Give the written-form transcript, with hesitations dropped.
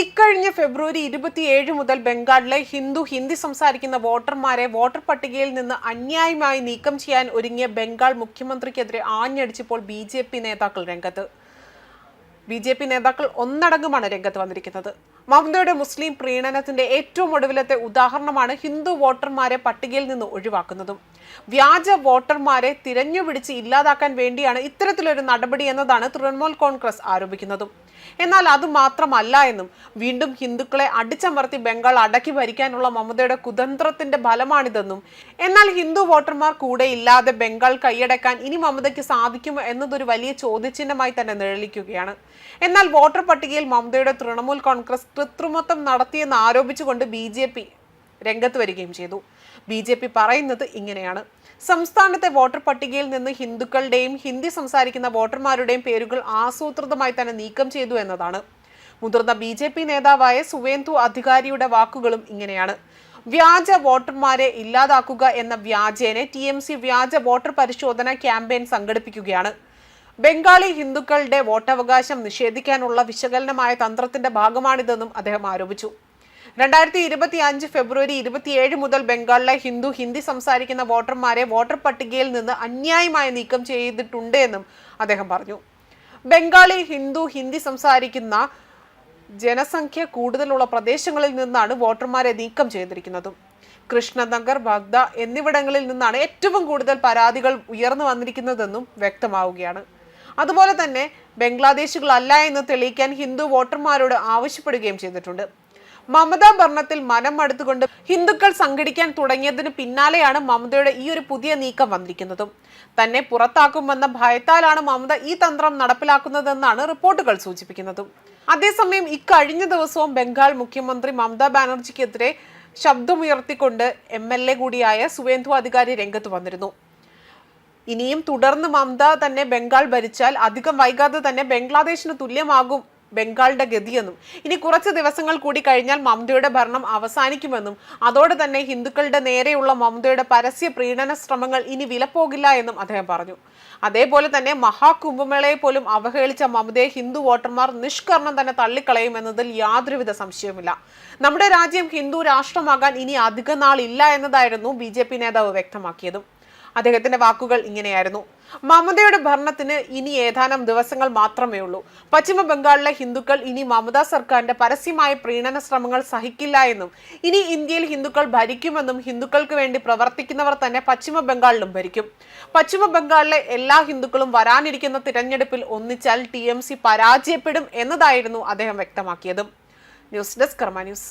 ഇക്കഴിഞ്ഞ ഫെബ്രുവരി 27 മുതൽ ബംഗാളിലെ ഹിന്ദി സംസാരിക്കുന്ന വോട്ടർമാരെ വോട്ടർ പട്ടികയിൽ നിന്ന് അന്യായമായി നീക്കം ചെയ്യാൻ ഒരുങ്ങിയ ബംഗാൾ മുഖ്യമന്ത്രിക്കെതിരെ ആഞ്ഞടിച്ചപ്പോൾ ബി.ജെ.പി. നേതാക്കൾ രംഗത്ത്. ബി.ജെ.പി. നേതാക്കൾ ഒന്നടങ്കമാണ് രംഗത്ത് വന്നിരിക്കുന്നത്. മമതയുടെ മുസ്ലിം പ്രീണനത്തിന്റെ ഏറ്റവും ഒടുവിലത്തെ ഉദാഹരണമാണ് ഹിന്ദു വോട്ടർമാരെ പട്ടികയിൽ നിന്ന് ഒഴിവാക്കുന്നതും. വ്യാജ വോട്ടർമാരെ തിരഞ്ഞുപിടിച്ച് ഇല്ലാതാക്കാൻ വേണ്ടിയാണ് ഇത്തരത്തിലൊരു നടപടി എന്നതാണ് തൃണമൂൽ കോൺഗ്രസ് ആരോപിക്കുന്നതും. എന്നാൽ അത് മാത്രമല്ല എന്നും വീണ്ടും ഹിന്ദുക്കളെ അടിച്ചമർത്തി ബംഗാൾ അടക്കി ഭരിക്കാനുള്ള മമതയുടെ കുതന്ത്രത്തിന്റെ ഫലമാണിതെന്നും, എന്നാൽ ഹിന്ദു വോട്ടർമാർ കൂടെ ഇല്ലാതെ ബംഗാൾ കൈയടക്കാൻ ഇനി മമതയ്ക്ക് സാധിക്കുമോ എന്നതൊരു വലിയ ചോദ്യചിഹ്നമായി തന്നെ നിഴലിക്കുകയാണ്. എന്നാൽ വോട്ടർ പട്ടികയിൽ മമതയുടെ തൃണമൂൽ കോൺഗ്രസ് കൃത്രിമത്വം നടത്തിയെന്ന് ആരോപിച്ചുകൊണ്ട് ബി.ജെ.പി. രംഗത്ത് വരികയും ചെയ്തു. ബി.ജെ.പി. പറയുന്നത് ഇങ്ങനെയാണ്: സംസ്ഥാനത്തെ വോട്ടർ പട്ടികയിൽ നിന്ന് ഹിന്ദുക്കളുടെയും ഹിന്ദി സംസാരിക്കുന്ന വോട്ടർമാരുടെയും പേരുകൾ ആസൂത്രിതമായി തന്നെ നീക്കം ചെയ്തു എന്നതാണ്. മുതിർന്ന ബി.ജെ.പി. നേതാവായ സുവേന്ദു അധികാരിയുടെ വാക്കുകളും ഇങ്ങനെയാണ്: വ്യാജ വോട്ടർമാരെ ഇല്ലാതാക്കുക എന്ന വ്യാജേനെ ടി.എം.സി. വ്യാജ വോട്ടർ പരിശോധന ക്യാമ്പയിൻ സംഘടിപ്പിക്കുകയാണ്. ബംഗാളി ഹിന്ദുക്കളുടെ വോട്ടവകാശം നിഷേധിക്കാനുള്ള വിശകലനമായ തന്ത്രത്തിന്റെ ഭാഗമാണിതെന്നും അദ്ദേഹം ആരോപിച്ചു. 2025 ഫെബ്രുവരി 27 മുതൽ ബംഗാളിലെ ഹിന്ദി സംസാരിക്കുന്ന വോട്ടർമാരെ വോട്ടർ പട്ടികയിൽ നിന്ന് അന്യായമായി നീക്കം ചെയ്തിട്ടുണ്ട് എന്നും അദ്ദേഹം പറഞ്ഞു. ബംഗാളി ഹിന്ദി സംസാരിക്കുന്ന ജനസംഖ്യ കൂടുതലുള്ള പ്രദേശങ്ങളിൽ നിന്നാണ് വോട്ടർമാരെ നീക്കം ചെയ്തിരിക്കുന്നതും. കൃഷ്ണനഗർ, ബഗ്ദ എന്നിവിടങ്ങളിൽ നിന്നാണ് ഏറ്റവും കൂടുതൽ പരാതികൾ ഉയർന്നു വന്നിരിക്കുന്നതെന്നും വ്യക്തമാവുകയാണ്. അതുപോലെ തന്നെ ബംഗ്ലാദേശികളല്ല എന്ന് തെളിയിക്കാൻ ഹിന്ദു വോട്ടർമാരോട് ആവശ്യപ്പെടുകയും ചെയ്തിട്ടുണ്ട്. മമതാ ഭരണത്തിൽ മനം മടുത്തുകൊണ്ട് ഹിന്ദുക്കൾ സംഘടിക്കാൻ തുടങ്ങിയതിന് പിന്നാലെയാണ് മമതയുടെ ഈ ഒരു പുതിയ നീക്കം വന്നിരിക്കുന്നതും. തന്നെ പുറത്താക്കുമെന്ന ഭയത്താലാണ് മമത ഈ തന്ത്രം നടപ്പിലാക്കുന്നതെന്നാണ് റിപ്പോർട്ടുകൾ സൂചിപ്പിക്കുന്നതും. അതേസമയം ഇക്കഴിഞ്ഞ ദിവസവും ബംഗാൾ മുഖ്യമന്ത്രി മമതാ ബാനർജിക്കെതിരെ ശബ്ദമുയർത്തിക്കൊണ്ട് MLA കൂടിയായ സുവേന്ദു അധികാരി രംഗത്ത് വന്നിരുന്നു. ഇനിയും തുടർന്ന് മമത തന്നെ ബംഗാൾ ഭരിച്ചാൽ അധികം വൈകാതെ തന്നെ ബംഗ്ലാദേശിന് തുല്യമാകും ബംഗാളിന്റെ ഗതിയെന്നും, ഇനി കുറച്ച് ദിവസങ്ങൾ കൂടി കഴിഞ്ഞാൽ മമതയുടെ ഭരണം അവസാനിക്കുമെന്നും, അതോടെ തന്നെ ഹിന്ദുക്കളുടെ നേരെയുള്ള മമതയുടെ പരസ്യ പ്രീണന ശ്രമങ്ങൾ ഇനി വിലപ്പോകില്ല എന്നും അദ്ദേഹം പറഞ്ഞു. അതേപോലെ തന്നെ മഹാകുംഭമേളയെ പോലും അവഹേളിച്ച മമതയെ ഹിന്ദു വോട്ടർമാർ നിഷ്കർണം തന്നെ തള്ളിക്കളയുമെന്നതിൽ യാതൊരുവിധ സംശയവുമില്ല. നമ്മുടെ രാജ്യം ഹിന്ദു രാഷ്ട്രമാകാൻ ഇനി അധിക നാളില്ല എന്നതായിരുന്നു ബി.ജെ.പി. നേതാവ് വ്യക്തമാക്കിയതും. അദ്ദേഹത്തിന്റെ വാക്കുകൾ ഇങ്ങനെയായിരുന്നു: മമതയുടെ ഭരണത്തിന് ഇനി ഏതാനും ദിവസങ്ങൾ മാത്രമേ ഉള്ളൂ. പശ്ചിമ ബംഗാളിലെ ഹിന്ദുക്കൾ ഇനി മമതാ സർക്കാരിന്റെ പരസ്യമായ പ്രീണന ശ്രമങ്ങൾ സഹിക്കില്ല എന്നും, ഇനി ഇന്ത്യയിൽ ഹിന്ദുക്കൾ ഭരിക്കുമെന്നും, ഹിന്ദുക്കൾക്ക് വേണ്ടി പ്രവർത്തിക്കുന്നവർ തന്നെ പശ്ചിമ ബംഗാളിലും ഭരിക്കും. പശ്ചിമ ബംഗാളിലെ എല്ലാ ഹിന്ദുക്കളും വരാനിരിക്കുന്ന തിരഞ്ഞെടുപ്പിൽ ഒന്നിച്ചാൽ ടി.എം.സി. പരാജയപ്പെടും എന്നതായിരുന്നു അദ്ദേഹം വ്യക്തമാക്കിയതും. ന്യൂസ് ഡെസ്ക് കർമ്മ ന്യൂസ്.